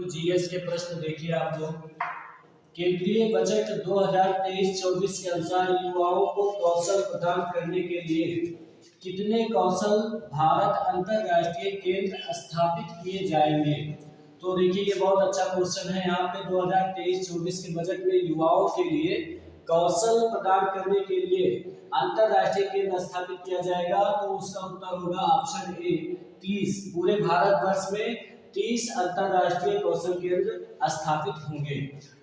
तो जीएस के प्रश्न देखिए आप लोग। केंद्रीय बजट 2023-24 के अनुसार युवाओं को कौशल प्रदान करने के लिए कितने कौशल भारत अंतरराष्ट्रीय केंद्र स्थापित किए जाएंगे। तो देखिए ये बहुत अच्छा क्वेश्चन है। यहाँ पे 2023-24 के बजट में युवाओं के लिए कौशल प्रदान करने के लिए अंतरराष्ट्रीय केंद्र स्थापित किया जाएगा। तो उसका उत्तर होगा ऑप्शन ए 30। पूरे भारतवर्ष में 30 अंतरराष्ट्रीय कौशल केंद्र स्थापित होंगे।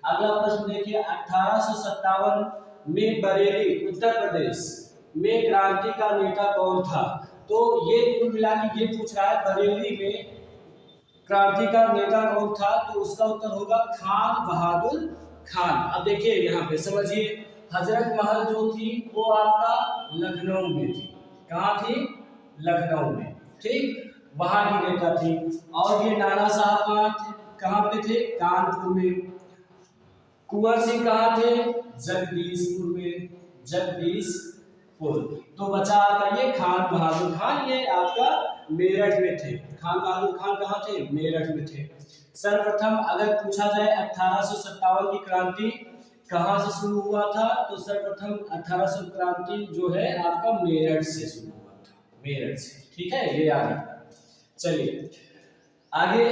अगला प्रश्न देखिए, 1857 में बरेली उत्तर प्रदेश में क्रांति का नेता कौन था। तो ये कुल मिला के ये पूछ रहा है बरेली में क्रांति का नेता कौन था। तो उसका उत्तर होगा खान बहादुर खान। अब देखिए यहाँ पे समझिए, हजरत महल जो थी वो आपका लखनऊ में थी। कहाँ थी? लखनऊ में, ठीक, वहां की नेता थी। और ये नाना साहब कहाँ पे थे? कानपुर में। कुंवर सिंह कहाँ थे? जगदीशपुर में, जगदीशपुर। तो बचा आपका ये खान बहादुर खान, ये आपका मेरठ में थे। खान बहादुर खान कहाँ थे? मेरठ में थे। सर्वप्रथम अगर पूछा जाए 1857 की क्रांति कहाँ से शुरू हुआ था, तो सर्वप्रथम 1800 क्रांति जो है आपका मेरठ से शुरू हुआ था, मेरठ से, ठीक है, ये याद रखना। चलिए आगे,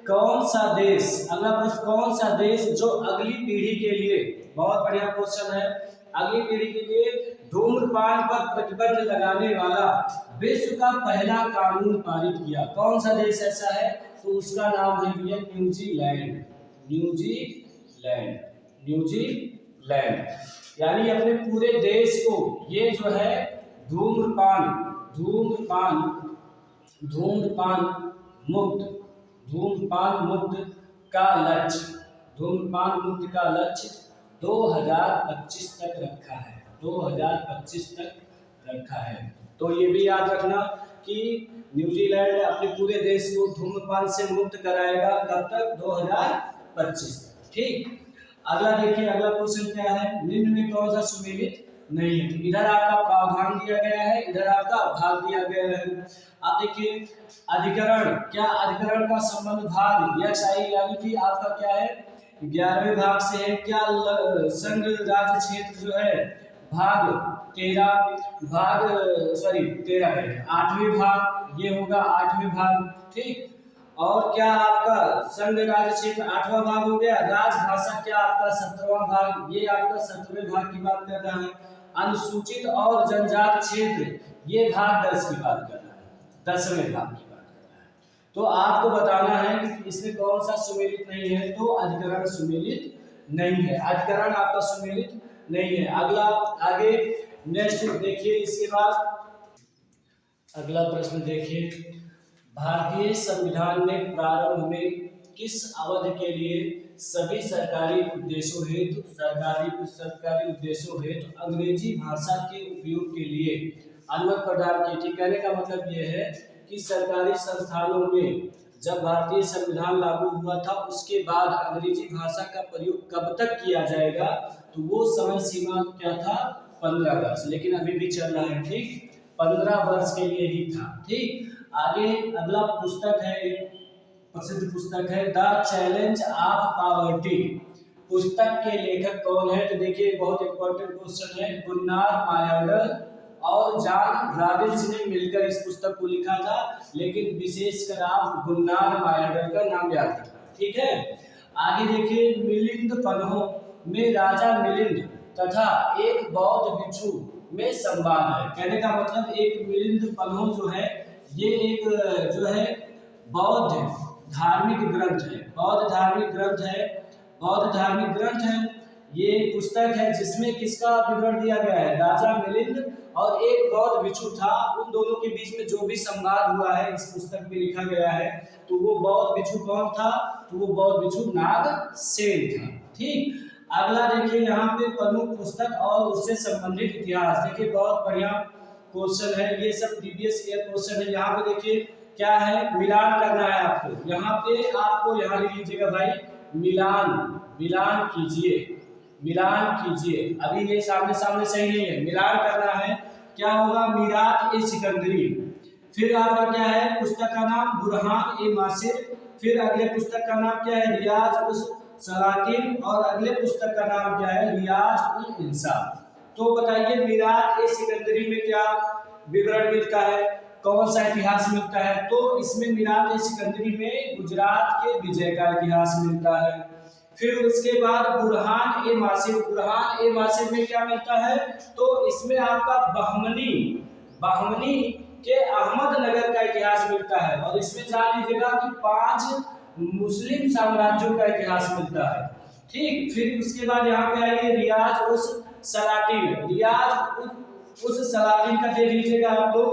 कौन सा देश, अगला प्रश्न, कौन सा देश जो अगली पीढ़ी के लिए, बहुत बढ़िया क्वेश्चन है, अगली पीढ़ी के लिए धूम्रपान पर प्रतिबंध लगाने वाला विश्व का पहला कानून पारित किया। कौन सा देश ऐसा है? तो उसका नाम है भैया न्यूजीलैंड। New Zealand, New Zealand. यानी अपने पूरे देश को ये जो है धूम्रपान मुक्त का लक्ष्य, धूम्रपान मुक्त का लक्ष्य 2025 तक रखा है, 2025 तक रखा है। तो ये भी याद रखना कि न्यूजीलैंड अपने पूरे देश को धूम्रपान से मुक्त कराएगा, कब तक? 2025 तक, ठीक। अगला देखिए, अगला क्वेश्चन क्या है, निम्न में कौन सा सुमेलित नहीं है। तो इधर आपका प्रावधान दिया गया है, इधर आपका भाग दिया गया है। आप देखिए अधिकरण, क्या अधिकरण का संबंध भाग XI यानी कि आपका क्या है 11वें भाग से है। क्या संघ राज्य क्षेत्र जो है भाग 13 है, 8वें भाग, ये होगा 8वें भाग, ठीक। और क्या आपका संघ राज्य क्षेत्र 8वां भाग हो गया। राजभाषा क्या आपका 17वां भाग, ये आपका 17वें भाग की बात कर रहा है। अनुसूचित और जनजाति क्षेत्र ये भाग 10 की बात कर रहा है, 10वें भाग की बात कर रहा है। तो आपको बताना है कि इसमें कौन सा सुमेलित नहीं है। तो अधिकरण सुमेलित नहीं है, अधिकरण आपका सुमेलित नहीं है। अगला आगे नेक्स्ट देखिए, इसके बाद अगला प्रश्न देखिए, भारतीय संविधान ने प्रारंभ में किस अवधि के लिए सभी सरकारी उद्देश्यों हेतु अंग्रेजी भाषा के उपयोग के लिए अनुमति प्रदान की थी। कहने का मतलब यह है कि सरकारी संस्थानों में जब भारतीय संविधान लागू हुआ था उसके बाद अंग्रेजी भाषा का प्रयोग कब तक किया जाएगा, तो वो समय सीमा क्या था? 15 वर्ष, लेकिन अभी भी चल रहा है, ठीक, 15 वर्ष के लिए ही था, ठीक। आगे अगला पुस्तक है, एक प्रसिद्ध पुस्तक है द चैलेंज ऑफ पॉवर्टी। पुस्तक के लेखक कौन है? तो देखिए बहुत इंपॉर्टेंट क्वेश्चन है। गुन्नार मायार्डर और जॉन रॉबिन्स ने मिलकर इस पुस्तक को लिखा था, लेकिन विशेषकर आप गुन्नार मायार्डर का नाम याद रखना, ठीक है। आगे देखिए, मिलिंद पन्हों में राजा मिलिंद तथा एक बौद्ध भिक्षु में संवाद है। कहने का मतलब एक मिलिंद पन्हों जो है ये एक जो है बौद्ध धार्मिक ग्रंथ है, बौद्ध धार्मिक ग्रंथ है। ये पुस्तक है जिसमें किसका विवरण दिया गया है? राजा मिलिंद और एक बौद्ध भिक्षु था, उन दोनों के बीच में जो भी संवाद हुआ है इस पुस्तक में लिखा गया है। तो वो बौद्ध भिक्षु कौन था? तो वो बौद्ध भिक्षु नागसेन था, ठीक। अगला देखिए, यहाँ पे प्रमुख पुस्तक और उससे संबंधित इतिहास। देखिए बहुत बढ़िया क्वेश्चन है, ये सब प्रीवियस ईयर क्वेश्चन है। यहाँ पे देखिए क्या है, मिलान करना है आपको। यहाँ पे आपको यहाँ लिख लीजिएगा भाई, मिलान कीजिए। अभी ये सामने सही नहीं है, मिलान करना है। क्या होगा? मीरात ए सिकंदरी। फिर आपका क्या है पुस्तक का नाम? बुरहान ए मासिर। फिर अगले पुस्तक का नाम क्या है, रियाज उस सलातिन, और अगले पुस्तक का नाम क्या है, रियाज उल इंसाफ। तो बताइए मीरात ए सिकंदरी में क्या विवरण मिलता है, कौन सा इतिहास मिलता है? तो इसमें मीरात ए सिकंदरी में गुजरात के विजय का इतिहास मिलता है। फिर उसके बाद बुरहान ए मासिर, बुरहान ए मासिर में क्या मिलता है? तो इसमें आपका बहमनी के अहमदनगर का इतिहास मिलता है, और इसमें जान लीजिएगा कि 5 मुस्लिम साम्राज्यों का इतिहास मिलता है। ठीक, फिर उसके बाद यहाँ पे आइए रियाज उस सलातिन, रियाज उस सलातिन का दे दीजिएगा आप लोग।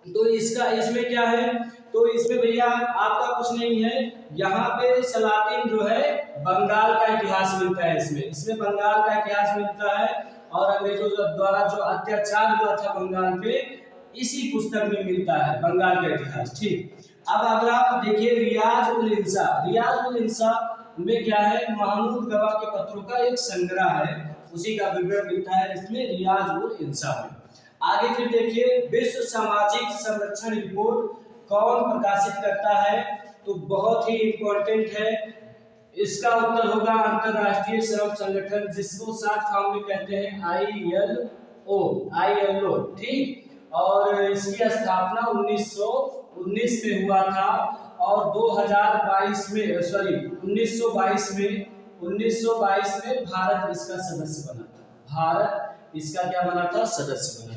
तो इसका इसमें क्या है, तो इसमें भैया आपका कुछ नहीं है, यहाँ पे सलातिन जो है बंगाल का इतिहास मिलता है, इसमें बंगाल का इतिहास मिलता है, और अंग्रेजों द्वारा जो अत्याचार हुआ था बंगाल पे, इसी पुस्तक में मिलता है बंगाल का इतिहास। ठीक, अब अगला देखिए रियाज उल इंसा, रियाज उल इंसा में क्या है, महमूद गवाह के पत्रों का एक संग्रह है, उसी का विवरण मिलता है इसमें रियाज उल इंसा में। आगे फिर देखिए विश्व सामाजिक संरक्षण रिपोर्ट कौन प्रकाशित करता है? तो बहुत ही इंपॉर्टेंट है, इसका उत्तर होगा अंतरराष्ट्रीय श्रम संगठन, जिसको शॉर्ट फॉर्म में कहते हैं ILO। ठीक, और इसकी स्थापना 1919 में हुआ था, और 2022 में 1922 में भारत इसका सदस्य बना था, भारत इसका क्या बना था, सदस्य बना।